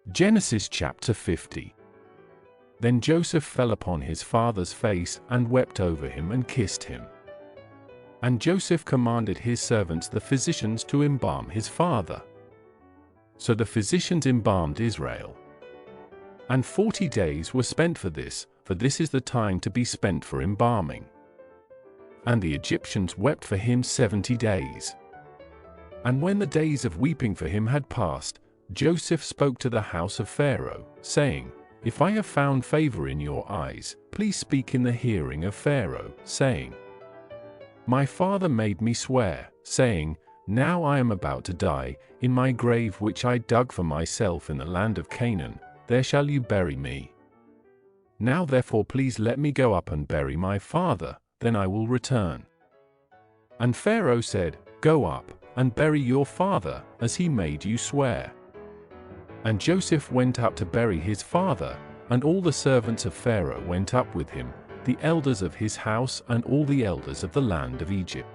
Genesis chapter 50. Then Joseph fell upon his father's face and wept over him and kissed him. And Joseph commanded his servants the physicians to embalm his father. So the physicians embalmed Israel. And 40 days were spent for this is the time to be spent for embalming. And the Egyptians wept for him 70 days. And when the days of weeping for him had passed, Joseph spoke to the house of Pharaoh, saying, If I have found favor in your eyes, please speak in the hearing of Pharaoh, saying, My father made me swear, saying, Now I am about to die, in my grave which I dug for myself in the land of Canaan, there shall you bury me. Now therefore please let me go up and bury my father, then I will return. And Pharaoh said, Go up, and bury your father, as he made you swear. And Joseph went up to bury his father, and all the servants of Pharaoh went up with him, the elders of his house and all the elders of the land of Egypt.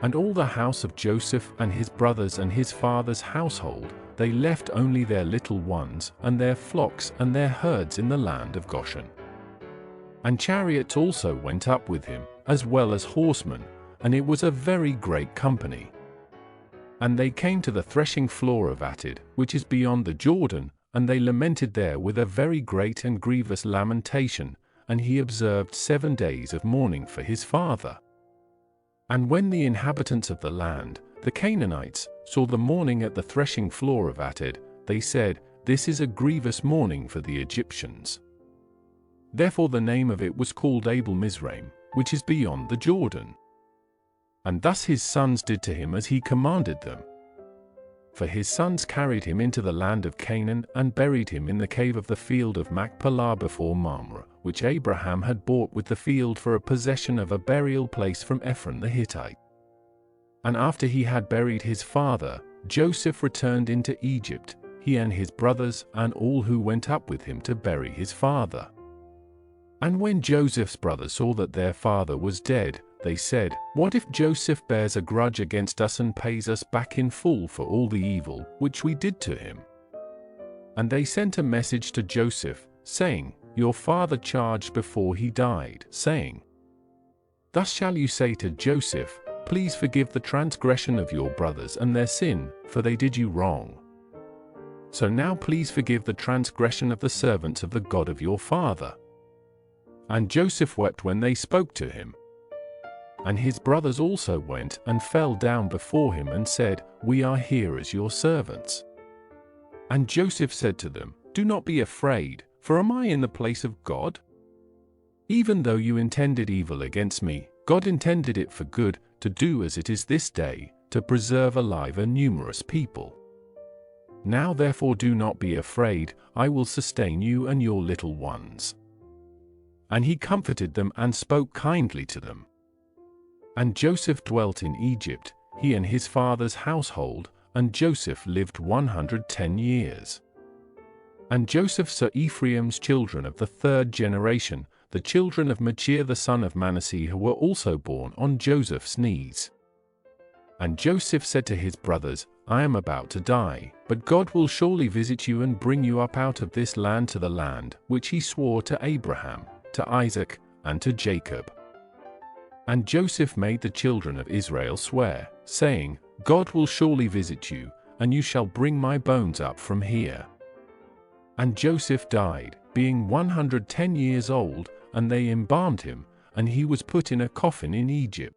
And all the house of Joseph and his brothers and his father's household, they left only their little ones and their flocks and their herds in the land of Goshen. And chariots also went up with him, as well as horsemen, and it was a very great company. And they came to the threshing floor of Atad, which is beyond the Jordan, and they lamented there with a very great and grievous lamentation, and he observed 7 days of mourning for his father. And when the inhabitants of the land, the Canaanites, saw the mourning at the threshing floor of Atad, they said, This is a grievous mourning for the Egyptians. Therefore the name of it was called Abel Mizraim, which is beyond the Jordan. And thus his sons did to him as he commanded them. For his sons carried him into the land of Canaan and buried him in the cave of the field of Machpelah before Mamre, which Abraham had bought with the field for a possession of a burial place from Ephron the Hittite. And after he had buried his father, Joseph returned into Egypt, he and his brothers and all who went up with him to bury his father. And when Joseph's brothers saw that their father was dead, they said, What if Joseph bears a grudge against us and pays us back in full for all the evil which we did to him? And they sent a message to Joseph, saying, Your father charged before he died, saying, Thus shall you say to Joseph, Please forgive the transgression of your brothers and their sin, for they did you wrong. So now please forgive the transgression of the servants of the God of your father. And Joseph wept when they spoke to him. And his brothers also went and fell down before him and said, We are here as your servants. And Joseph said to them, Do not be afraid, for am I in the place of God? Even though you intended evil against me, God intended it for good, to do as it is this day, to preserve alive a numerous people. Now therefore do not be afraid, I will sustain you and your little ones. And he comforted them and spoke kindly to them. And Joseph dwelt in Egypt, he and his father's household, and Joseph lived 110 years. And Joseph saw Ephraim's children of the 3rd generation, the children of Machir the son of Manasseh, who were also born on Joseph's knees. And Joseph said to his brothers, I am about to die, but God will surely visit you and bring you up out of this land to the land which he swore to Abraham, to Isaac, and to Jacob. And Joseph made the children of Israel swear, saying, God will surely visit you, and you shall bring my bones up from here. And Joseph died, being 110 years old, and they embalmed him, and he was put in a coffin in Egypt.